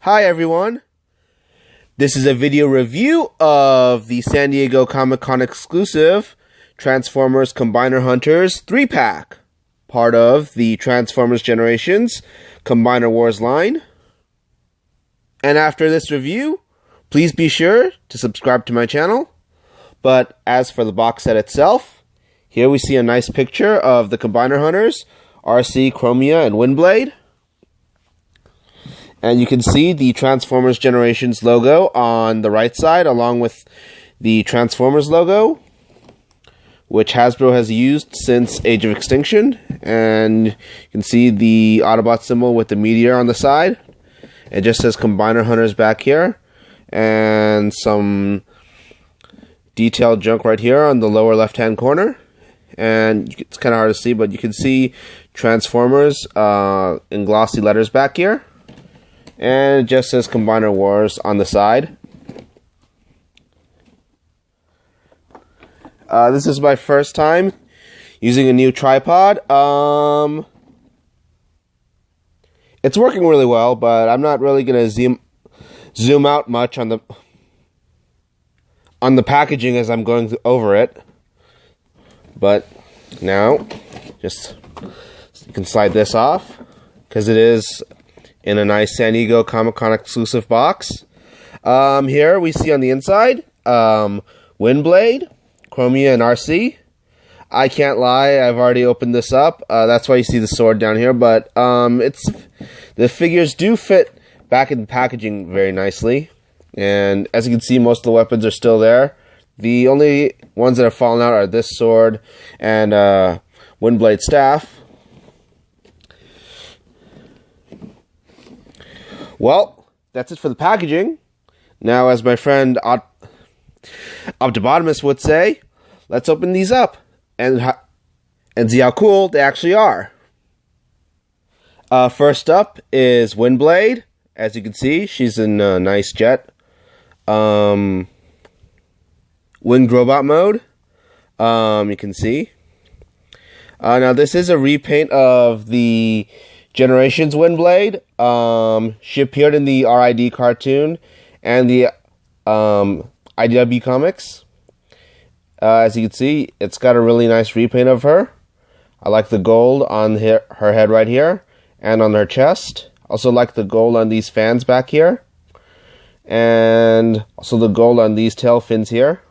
Hi everyone, this is a video review of the San Diego Comic-Con exclusive Transformers Combiner Hunters 3-pack, part of the Transformers Generations Combiner Wars line. And after this review, please be sure to subscribe to my channel. But as for the box set itself, here we see a nice picture of the Combiner Hunters, Arcee, Chromia, and Windblade. And you can see the Transformers Generations logo on the right side, along with the Transformers logo, which Hasbro has used since Age of Extinction. And you can see the Autobot symbol with the meteor on the side. It just says Combiner Hunters back here. And some detailed junk right here on the lower left-hand corner. And it's kind of hard to see, but you can see Transformers in glossy letters back here. And it just says Combiner Wars on the side. This is my first time using a new tripod. It's working really well, but I'm not really going to zoom out much on the packaging as I'm going over it. But now, just you can slide this off, because it is in a nice San Diego Comic-Con exclusive box. Here we see on the inside, Windblade, Chromia, and Arcee. I can't lie, I've already opened this up. That's why you see the sword down here, but the figures do fit back in the packaging very nicely. And as you can see, most of the weapons are still there. The only ones that have fallen out are this sword and Windblade staff. Well, that's it for the packaging. Now, as my friend Optibotimus would say, let's open these up and see how cool they actually are. First up is Windblade. As you can see, she's in a nice jet. Winged robot mode. You can see. Now, this is a repaint of the Generations Windblade. She appeared in the RID cartoon and the IDW comics. As you can see, it's got a really nice repaint of her. I like the gold on her head right here and on her chest. Also like the gold on these fans back here. And also the gold on these tail fins here.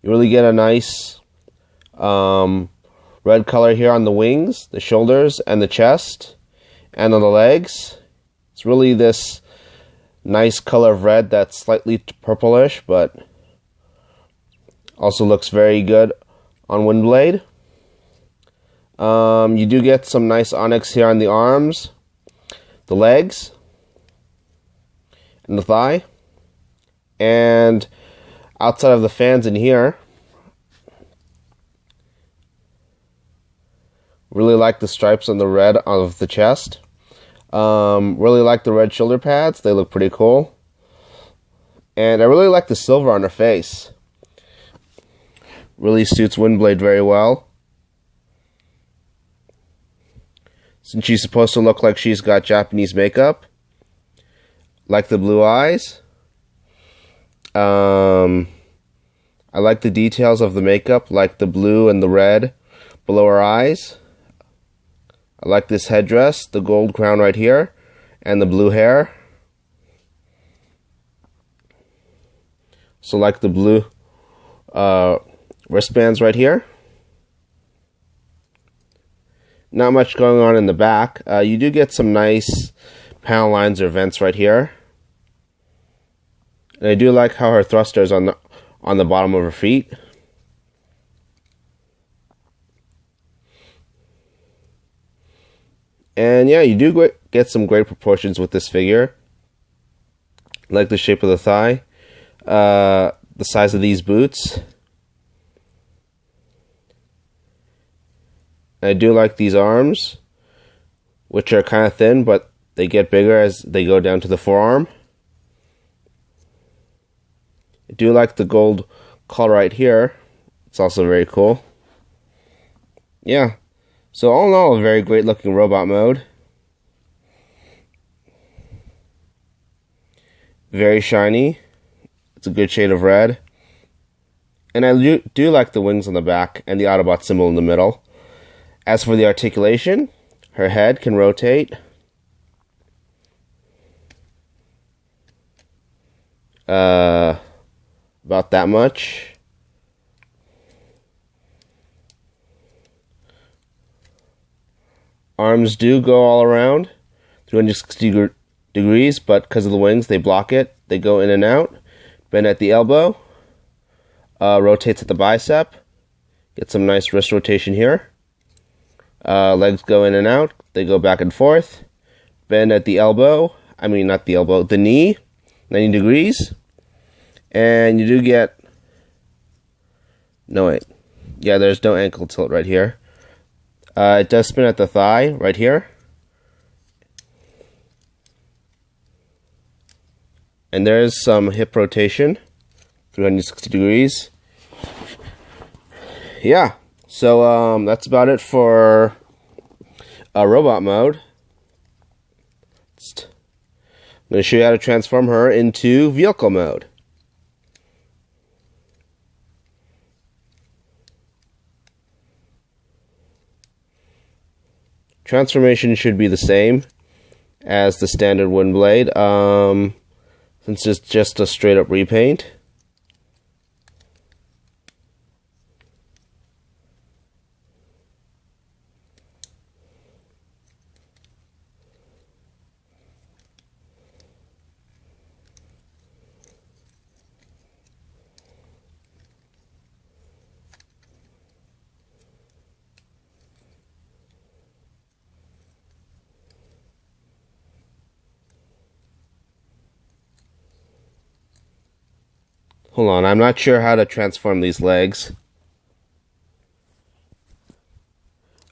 You really get a nice red color here on the wings, the shoulders, and the chest, and on the legs. It's really this nice color of red that's slightly purplish, but also looks very good on Windblade. You do get some nice onyx here on the arms, the legs, and the thigh. And outside of the fans in here, really like the stripes on the red of the chest. Really like the red shoulder pads. They look pretty cool. And I really like the silver on her face. Really suits Windblade very well. Since she's supposed to look like she's got Japanese makeup. Like the blue eyes. I like the details of the makeup, like the blue and the red below her eyes. I like this headdress, the gold crown right here, and the blue hair. So like the blue wristbands right here. Not much going on in the back. You do get some nice panel lines or vents right here. And I do like how her thruster's on the bottom of her feet. And yeah, you do get some great proportions with this figure. Like the shape of the thigh. The size of these boots. I do like these arms, which are kind of thin, but they get bigger as they go down to the forearm. I do like the gold collar right here. It's also very cool. Yeah. So all in all, a very great looking robot mode. Very shiny. It's a good shade of red. And I do like the wings on the back and the Autobot symbol in the middle. As for the articulation, her head can rotate. About that much. Arms do go all around 360 degrees, but because of the wings, they block it. They go in and out. Bend at the elbow. Rotates at the bicep. Get some nice wrist rotation here. Legs go in and out. They go back and forth. Bend at the elbow. I mean, not the elbow, the knee. 90 degrees. And you do get... No, wait. Yeah, there's no ankle tilt right here. It does spin at the thigh right here. And there's some hip rotation. 360 degrees. Yeah. So, that's about it for robot mode. I'm going to show you how to transform her into vehicle mode. Transformation should be the same as the standard Wind Blade, since it's just a straight up repaint. Hold on, I'm not sure how to transform these legs.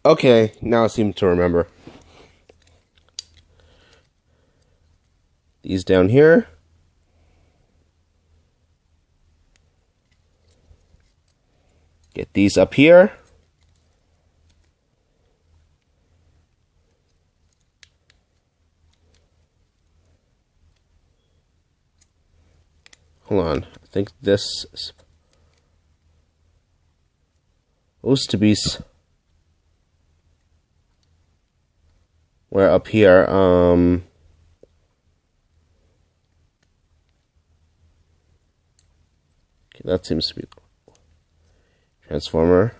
Okay, now I seem to remember. These down here. Get these up here. Hold on, I think this is supposed to be where up here, okay, that seems to be transformer.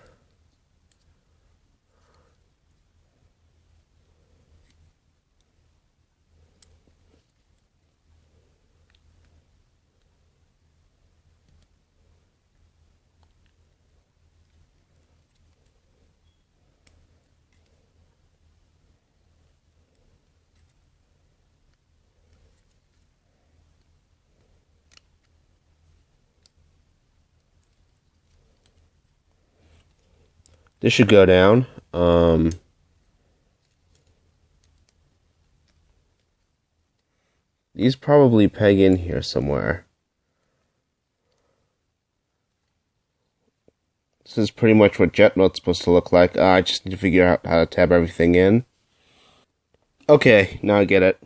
This should go down. These probably peg in here somewhere. This is pretty much what jet mode's supposed to look like. I just need to figure out how to tab everything in. Okay, now I get it.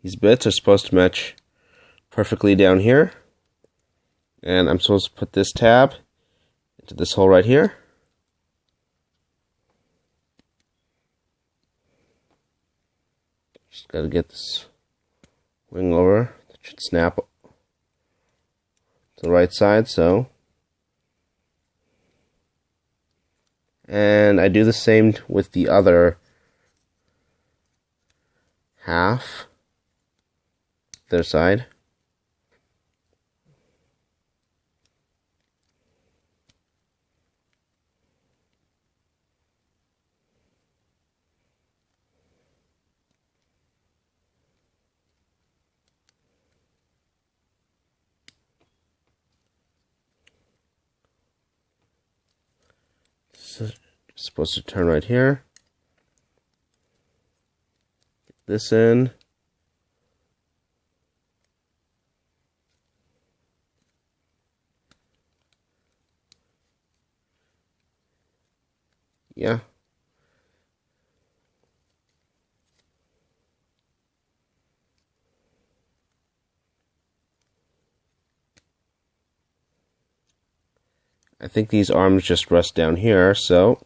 These bits are supposed to match perfectly down here. And I'm supposed to put this tab into this hole right here. Just gotta get this wing over. That should snap to the right side, so. And I do the same with the other half, their side. It's supposed to turn right here. Get this in. Yeah. I think these arms just rest down here, so.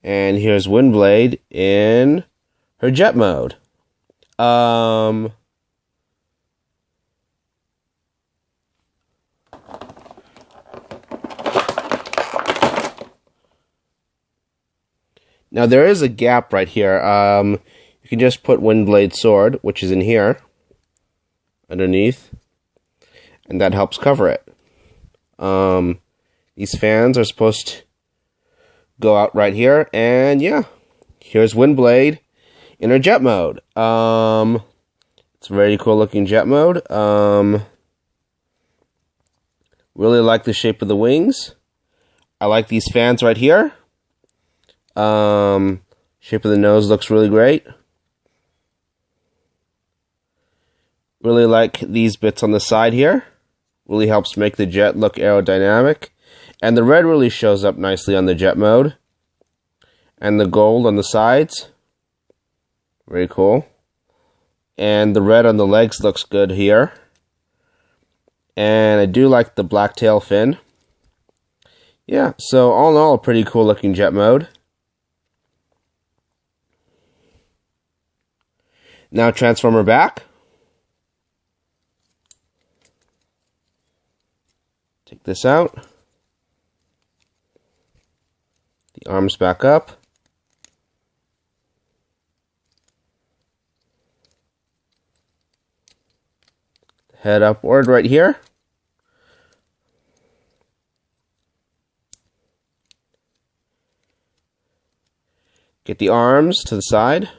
And here's Windblade in her jet mode. Now there is a gap right here. You can just put Windblade Sword, which is in here, underneath, and that helps cover it. These fans are supposed to go out right here, and yeah, here's Windblade in her jet mode. It's a very cool looking jet mode. Really like the shape of the wings. I like these fans right here. Shape of the nose looks really great. Really like these bits on the side here. Really helps make the jet look aerodynamic. And the red really shows up nicely on the jet mode. And the gold on the sides. Very cool. And the red on the legs looks good here. And I do like the black tail fin. Yeah, so all in all, a pretty cool looking jet mode. Now transform her back. Take this out. The arms back up. Head upward right here. Get the arms to the side.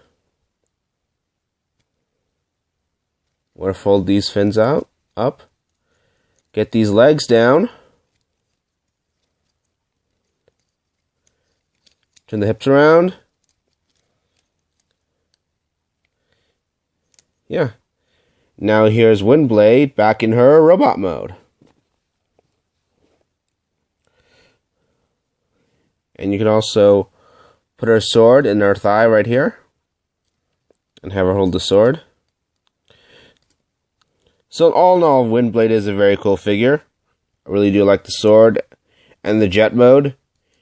Want to fold these fins out, up. Get these legs down. Turn the hips around. Yeah. Now here's Windblade back in her robot mode. And you can also put her sword in her thigh right here. And have her hold the sword. So all in all, Windblade is a very cool figure. I really do like the sword and the jet mode.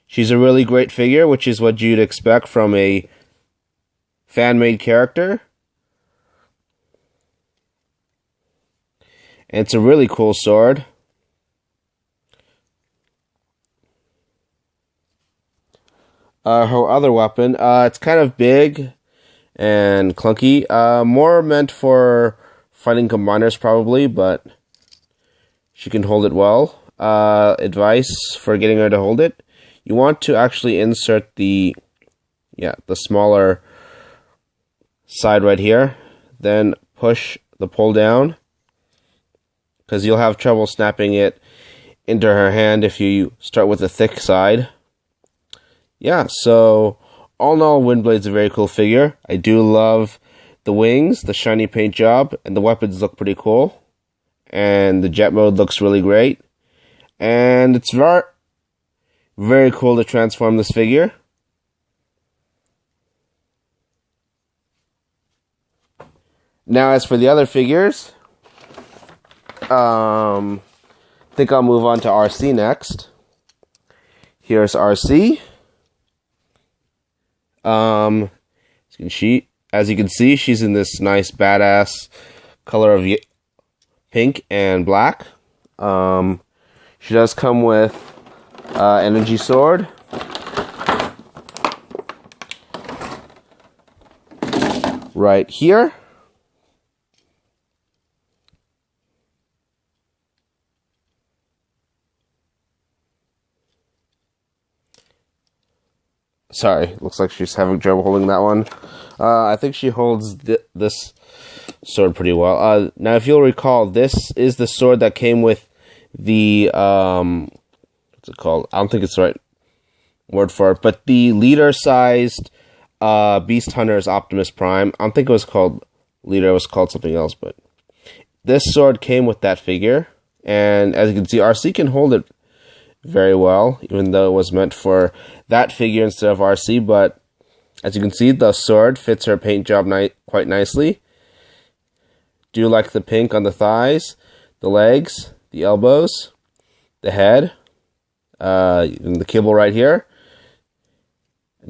She's a really great figure, which is what you'd expect from a fan-made character. And it's a really cool sword. Her other weapon, it's kind of big and clunky. More meant for fighting combiners probably, but she can hold it well. Advice for getting her to hold it. You want to actually insert the smaller side right here. Then push the pull down, because you'll have trouble snapping it into her hand if you start with the thick side. Yeah, so all in all, Windblade's a very cool figure. I do love the wings, the shiny paint job, and the weapons look pretty cool. And the jet mode looks really great. And it's very, very cool to transform this figure. Now, as for the other figures, I think I'll move on to RC next. Here's RC. As you can see, she's in this nice badass color of pink and black. She does come with energy sword. Right here. Sorry, looks like she's having trouble holding that one. I think she holds this sword pretty well. Now, if you'll recall, this is the sword that came with the, what's it called? I don't think it's the right word for it, but the leader-sized Beast Hunter's Optimus Prime. I don't think it was called Leader, it was called something else, but this sword came with that figure, and as you can see, RC can hold it very well, even though it was meant for that figure instead of RC, but as you can see, the sword fits her paint job quite nicely. Do like the pink on the thighs, the legs, the elbows, the head, and the kibble right here.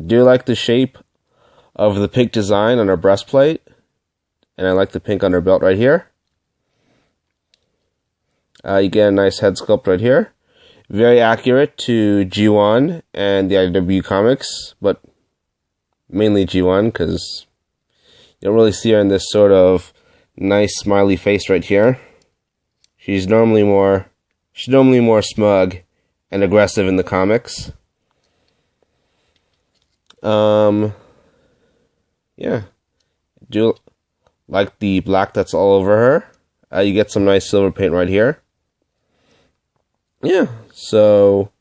Do like the shape of the pink design on her breastplate, and I like the pink on her belt right here. You get a nice head sculpt right here. Very accurate to G1 and the IDW comics, but mainly G1 because you don't really see her in this sort of nice smiley face right here. She's normally more smug and aggressive in the comics. Yeah. Do like the black that's all over her. You get some nice silver paint right here. Yeah, so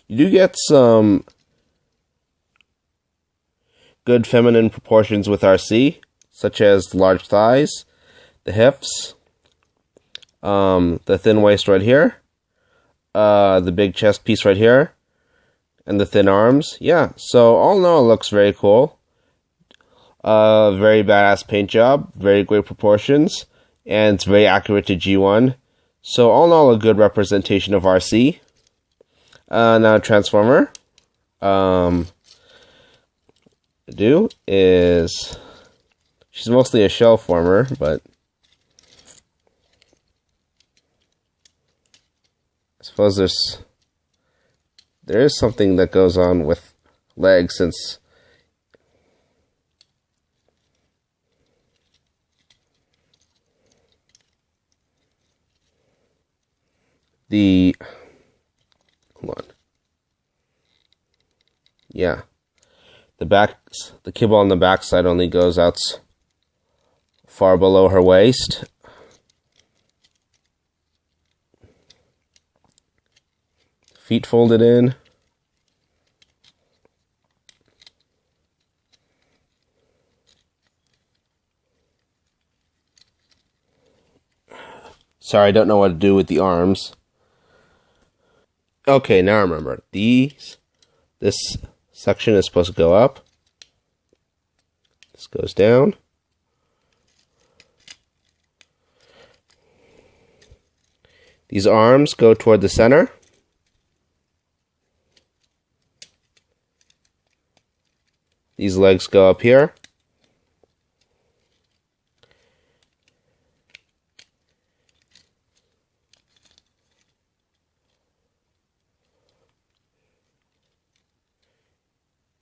you do get some good feminine proportions with RC, such as the large thighs, the hips, the thin waist right here, the big chest piece right here, and the thin arms. Yeah, so all in all, it looks very cool. Very badass paint job, very great proportions, and it's very accurate to G1. So all in all, a good representation of RC. Now Transformer. She's mostly a shell former, but I suppose there is something that goes on with legs, since hold on. Yeah. The kibble on the backside only goes out far below her waist. Feet folded in. Sorry, I don't know what to do with the arms. Okay, now I remember. This section is supposed to go up. This goes down. These arms go toward the center. These legs go up here.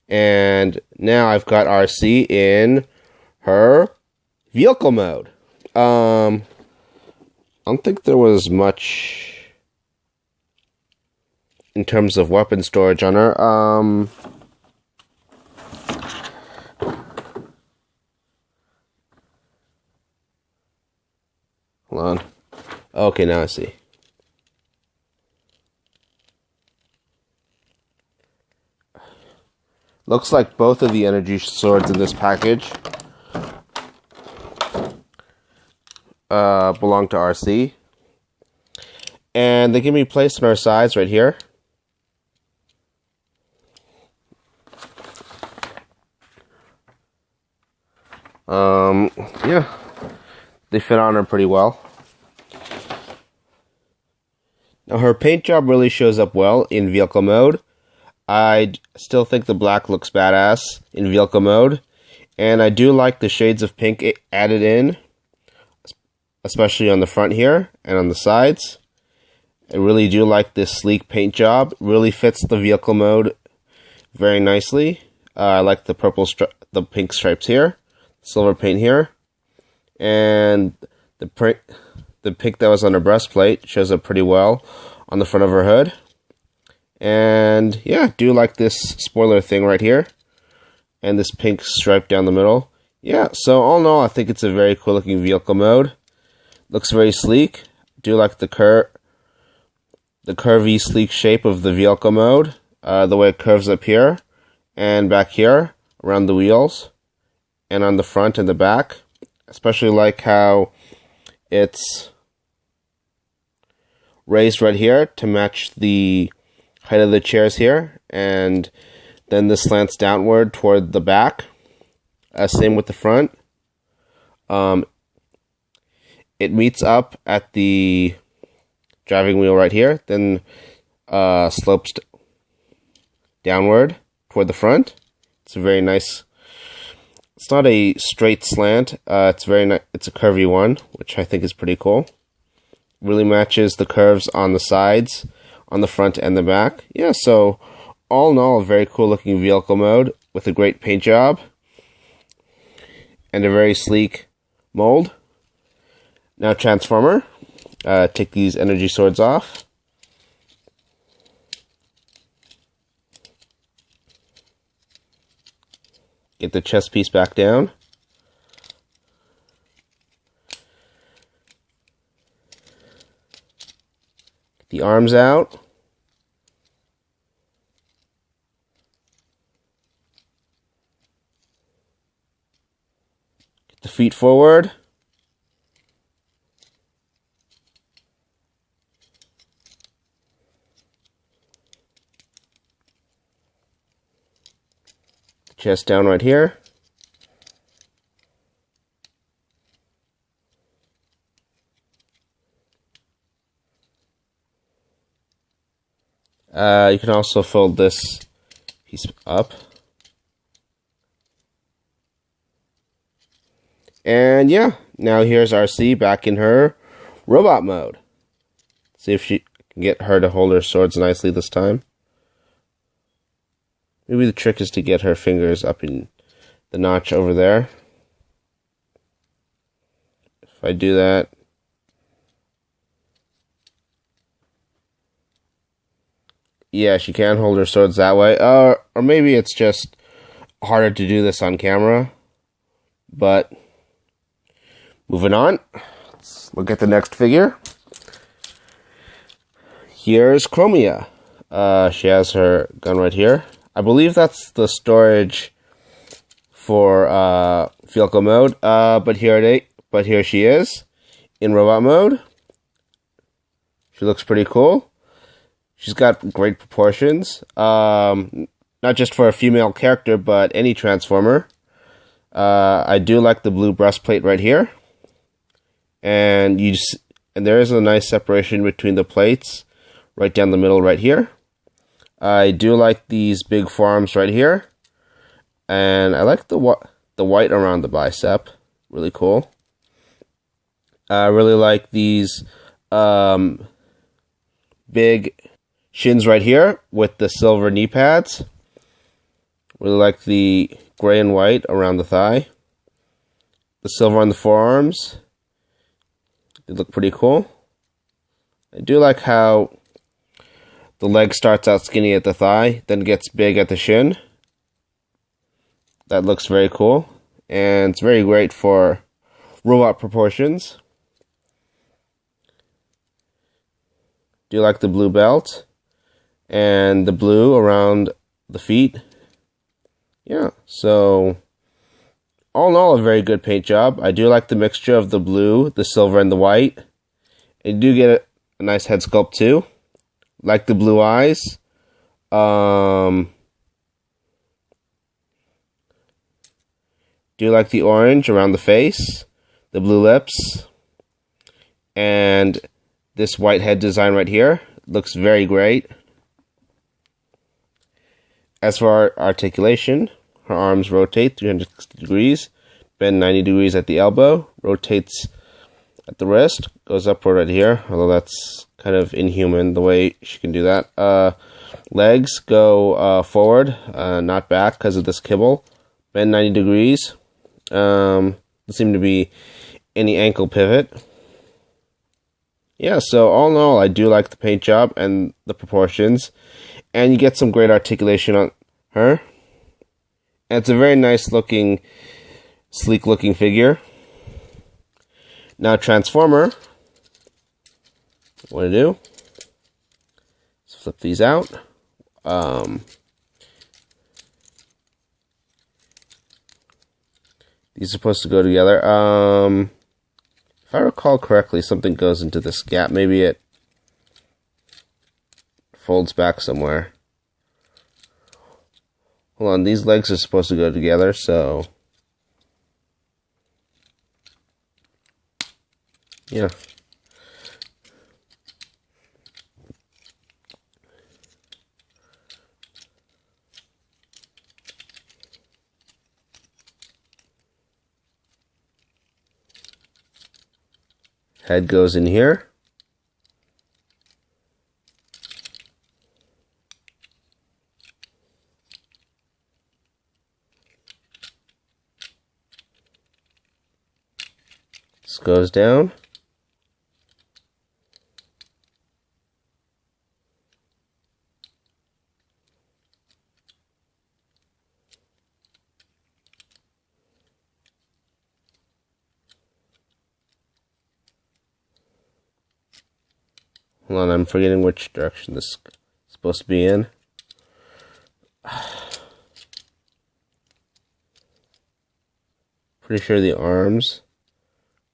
And now I've got RC in her vehicle mode. I don't think there was much in terms of weapon storage on her. Hold on. Okay, now I see. Looks like both of the energy swords in this package belong to RC. And they can be placed on our sides right here. Yeah. They fit on her pretty well. Now her paint job really shows up well in vehicle mode. I still think the black looks badass in vehicle mode, and I do like the shades of pink added in, especially on the front here and on the sides. I really do like this sleek paint job. It really fits the vehicle mode very nicely. I like the the pink stripes here, silver paint here, and the pink that was on her breastplate shows up pretty well on the front of her hood. And yeah, do like this spoiler thing right here, and this pink stripe down the middle. Yeah, so all in all, I think it's a very cool looking vehicle mode. Looks very sleek. Do like the curvy, sleek shape of the vehicle mode. The way it curves up here and back here around the wheels, and on the front and the back. Especially like how it's raised right here to match the height of the chairs here, and then this slants downward toward the back. Same with the front. it meets up at the driving wheel right here, then slopes downward toward the front. It's a very nice. It's not a straight slant. It's it's a curvy one, which I think is pretty cool. Really matches the curves on the sides, on the front and the back. Yeah, so all in all, a very cool looking vehicle mode with a great paint job and a very sleek mold. Now Transformer. Take these energy swords off. Get the chest piece back down. Get the arms out. Get the feet forward. Chest down right here. You can also fold this piece up. And yeah, now here's RC back in her robot mode. See if she can get her to hold her swords nicely this time. Maybe the trick is to get her fingers up in the notch over there. If I do that, yeah, she can't hold her swords that way. Or maybe it's just harder to do this on camera. But moving on, let's look at the next figure. Here's Chromia. She has her gun right here. I believe that's the storage for vehicle mode. But here she is in robot mode. She looks pretty cool. She's got great proportions. Not just for a female character, but any Transformer. I do like the blue breastplate right here, and there is a nice separation between the plates, right down the middle right here. I do like these big forearms right here, and I like the white around the bicep. Really cool. I really like these big shins right here with the silver knee pads. Really like the gray and white around the thigh. The silver on the forearms. They look pretty cool. I do like how the leg starts out skinny at the thigh, then gets big at the shin. That looks very cool. And it's very great for robot proportions. Do like the blue belt and the blue around the feet. Yeah, so all in all, a very good paint job. I do like the mixture of the blue, the silver, and the white. And you do get a nice head sculpt too. Like the blue eyes. Do like the orange around the face, the blue lips, and this white head design right here. Looks very great. As for our articulation, her arms rotate 360 degrees, bend 90 degrees at the elbow, rotates at the wrist, goes upward right here, although that's kind of inhuman the way she can do that. Legs go forward, not back because of this kibble, bend 90 degrees. Doesn't seem to be any ankle pivot. Yeah, so all in all, I do like the paint job and the proportions. And you get some great articulation on her. And it's a very nice looking, sleek looking figure. Now Transformer, what I do, let's flip these out. These are supposed to go together. If I recall correctly, something goes into this gap. Maybe it folds back somewhere. Hold on, these legs are supposed to go together, so Yeah. Head goes in here. This goes down. Hold on, I'm forgetting which direction this is supposed to be in. Pretty sure the arms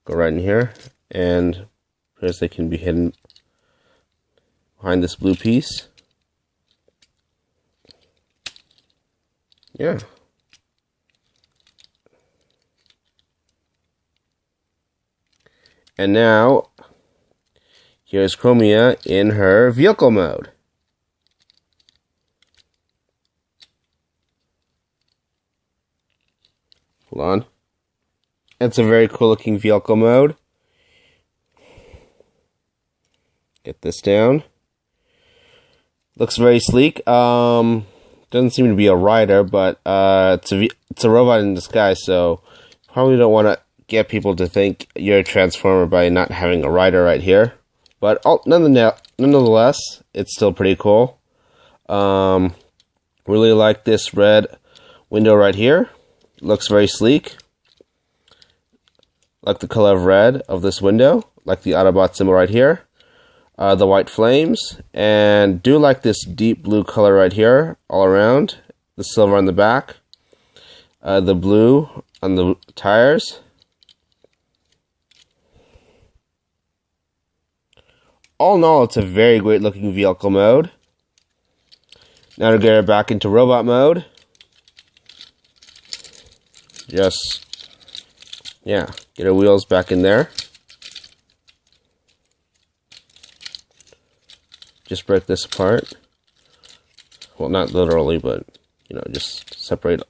go right in here, and here's they can be hidden behind this blue piece. Yeah. And now, here's Chromia in her vehicle mode. Hold on. It's a very cool looking vehicle mode. Get this down. Looks very sleek. Doesn't seem to be a rider, but it's a robot in disguise, so probably don't want to get people to think you're a Transformer by not having a rider right here. But nonetheless, it's still pretty cool. Really like this red window right here. Looks very sleek. Like the color of red of this window. Like the Autobot symbol right here. The white flames. And do like this deep blue color right here all around. The silver on the back. The blue on the tires. All in all, it's a very great looking vehicle mode. Now to get her back into robot mode. Just, yeah, get her wheels back in there. Just break this apart. Well, not literally, but, you know, just separate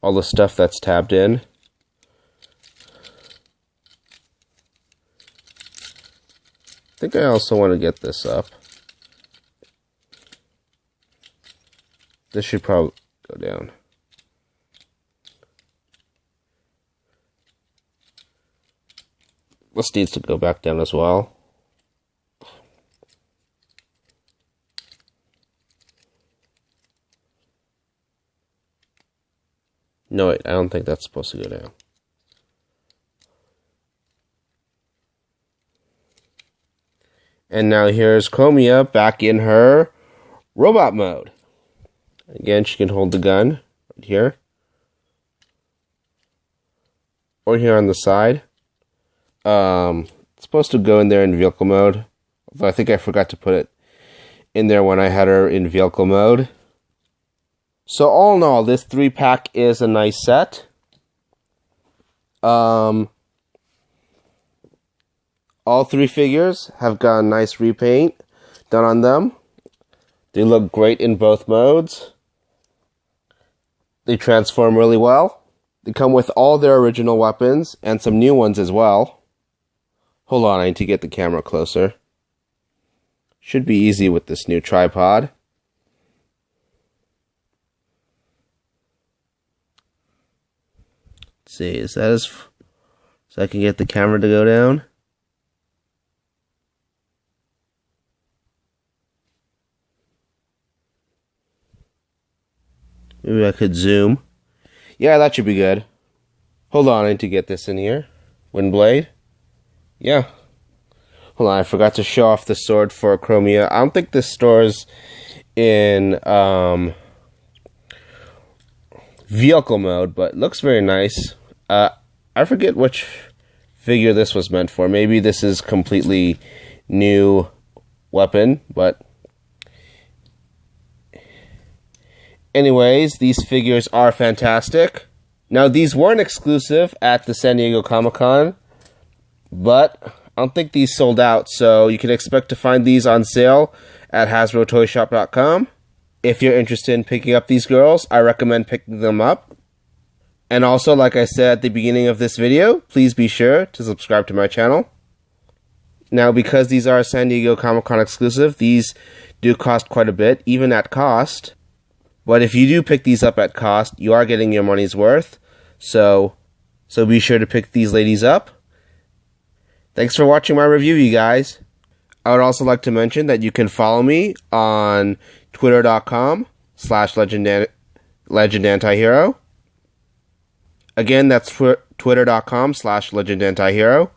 all the stuff that's tabbed in. I think I also want to get this up. This should probably go down. This needs to go back down as well. No, wait, I don't think that's supposed to go down. And now here's Chromia back in her robot mode. Again, she can hold the gun right here. Or here on the side. It's supposed to go in there in vehicle mode. Although I think I forgot to put it in there when I had her in vehicle mode. So all in all, this 3-pack is a nice set. All 3 figures have got a nice repaint done on them. They look great in both modes. They transform really well. They come with all their original weapons and some new ones as well. Hold on, I need to get the camera closer. Should be easy with this new tripod. Let's see, is that as... so I can get the camera to go down? Maybe I could zoom. Yeah, that should be good. Hold on, I need to get this in here. Windblade. Yeah. Hold on, I forgot to show off the sword for Chromia. I don't think this stores in vehicle mode, but looks very nice. I forget which figure this was meant for. Maybe this is completely new weapon, but anyways, these figures are fantastic. Now, these weren't exclusive at the San Diego Comic-Con, but I don't think these sold out, so you can expect to find these on sale at HasbroToyShop.com. If you're interested in picking up these girls, I recommend picking them up. And also, like I said at the beginning of this video, please be sure to subscribe to my channel. Now, because these are San Diego Comic-Con exclusive, these do cost quite a bit, even at cost. But if you do pick these up at cost, you are getting your money's worth. So be sure to pick these ladies up. Thanks for watching my review, you guys. I would also like to mention that you can follow me on twitter.com/legendantihero. Again, that's twitter.com/legendantihero.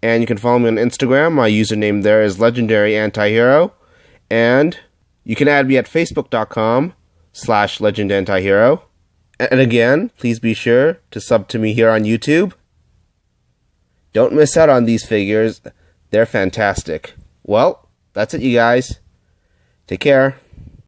And you can follow me on Instagram. My username there is legendaryantihero. And you can add me at facebook.com/legendantihero. And again, please be sure to sub to me here on YouTube. Don't miss out on these figures. They're fantastic. Well, that's it, you guys. Take care.